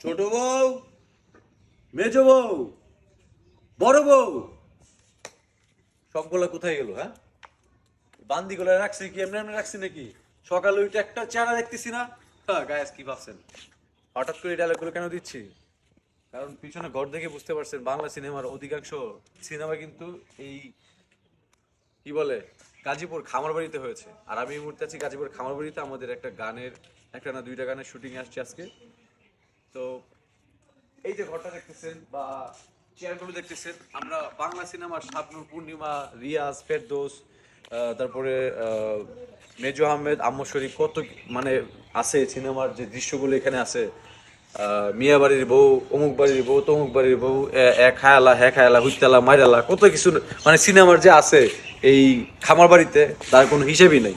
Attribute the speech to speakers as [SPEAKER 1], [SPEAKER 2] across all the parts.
[SPEAKER 1] ছোট বউ, মেজ বউ, বড় বউ, সবগুলা কোথায় গেল? হ্যাঁ, বান্দিগুলা রাখছি কি এমনি এমনি রাখছি নাকি? সকালে উঠে একটা চেহারা দেখতেছি না। হ্যাঁ গায়েস, কি ভাবছেন হঠাৎ করে এই ডায়লগগুলো কেন দিচ্ছি? কারণ পিছনে ঘর দেখে বুঝতে পারছেন বাংলা সিনেমার অধিকাংশ সিনেমা কিন্তু এই কি বলে গাজীপুর খামারবাড়িতে হয়েছে। আর আমি এই মুহূর্তে আছি গাজীপুর খামারবাড়িতে। আমাদের একটা গানের, একটা না দুইটা গানের শুটিং আসছে আজকে। তো এই যে ঘরটা দেখতেছেন বা চেয়ারগুলো দেখতেছেন, আমরা বাংলা সিনেমার শাবনূর, পূর্ণিমা, রিয়াজ, ফেরদৌস, তারপরে মেজো আহমেদ, আম্মু শরীফ, কত মানে আছে সিনেমার যে দৃশ্যগুলো এখানে আছে। মিয়া বাড়ির বউ, অমুক বাড়ির বউ, তমুক বাড়ির বউ, এক খায়ালা, হ্যাঁ খায়ালা, হুইতালা, মাইরালা, কত কিছু মানে সিনেমার যে আছে এই খামার বাড়িতে, তার কোনো হিসেবই নেই।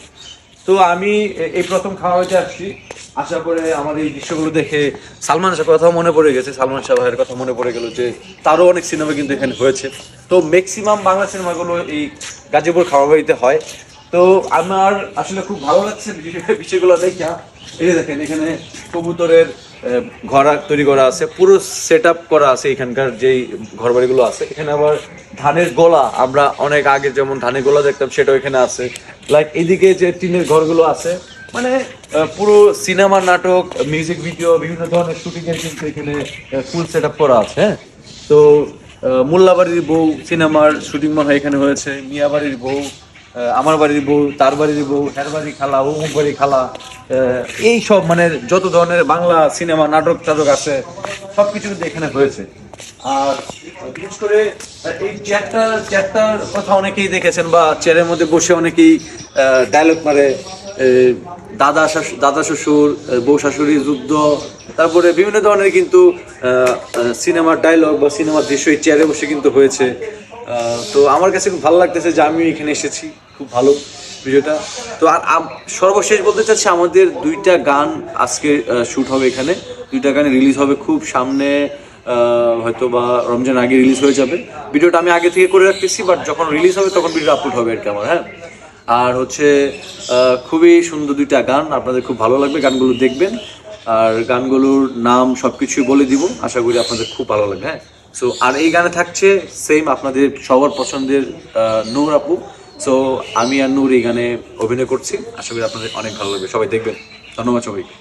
[SPEAKER 1] তো আমি এই প্রথম খাওয়া হইতে আসছি। আসার পরে আমার এই দৃশ্যগুলো দেখে সালমান শাহের কথা মনে পড়ে গেছে। সালমান শাহ ভাইয়ের কথা মনে পড়ে গেল যে তারও অনেক সিনেমা কিন্তু এখানে হয়েছে। তো ম্যাক্সিমাম বাংলা সিনেমাগুলো এই গাজীপুর খামারবাড়িতে হয়। তো আমার আসলে খুব ভালো লাগছে বিষয়গুলো দেখা। এই যে দেখেন, এখানে কবুতরের ঘর তৈরি করা আছে, পুরো সেট আপ করা আছে এখানকার যেই ঘর বাড়িগুলো আছে। এখানে আবার ধানের গোলা, আমরা অনেক আগে যেমন ধানের গোলা দেখতাম সেটাও এখানে আছে। লাইক এদিকে যে টিনের ঘরগুলো আছে, মানে পুরো সিনেমা, নাটক, মিউজিক ভিডিও, বিভিন্ন ধরনের শুটিং এর কিন্তু এখানে ফুল সেট আপ করা আছে। হ্যাঁ, তো মোল্লাবাড়ির বউ সিনেমার শুটিং মনে হয় এখানে হয়েছে। মিয়া বাড়ির বউ, আমার বাড়ির বউ, তার বাড়ির বউ, হের বাড়ি খালা, অমুক বাড়ি খালা, এই সব মানে যত ধরনের বাংলা সিনেমা, নাটক টাটক আছে সবকিছু কিন্তু এখানে হয়েছে। আর বিশেষ করে এই চেয়ারটার কথা অনেকেই দেখেছেন, বা চেয়ারের মধ্যে বসে অনেকেই ডায়লগ মারে। দাদা শ্বশুর, বউ শাশুড়ির যুদ্ধ, তারপরে বিভিন্ন ধরনের কিন্তু সিনেমার ডায়লগ বা সিনেমার দৃশ্য এই চেয়ারে বসে কিন্তু হয়েছে। তো আমার কাছে খুব ভালো লাগতেছে যে আমি এখানে এসেছি, খুব ভালো ভিডিওটা। তো আর সর্বশেষ বলতে চাচ্ছি, আমাদের দুইটা গান আজকে শ্যুট হবে এখানে, দুইটা গান রিলিজ হবে খুব সামনে, হয়তো বা রমজান আগে রিলিজ হয়ে যাবে। ভিডিওটা আমি আগে থেকে করে রাখতেছি, বাট যখন রিলিজ হবে তখন ভিডিও আপলোড হবে আর কি আমার। হ্যাঁ, আর হচ্ছে খুবই সুন্দর দুইটা গান, আপনাদের খুব ভালো লাগবে, গানগুলো দেখবেন। আর গানগুলোর নাম সবকিছুই বলে দিব, আশা করি আপনাদের খুব ভালো লাগবে। হ্যাঁ, সো আর এই গানে থাকছে সেম আপনাদের সবার পছন্দের নূর আপু। সো আমি আর নূর এই গানে অভিনয় করছি, আশা করি আপনাদের অনেক ভালো লাগবে, সবাই দেখবেন। ধন্যবাদ সবাইকে।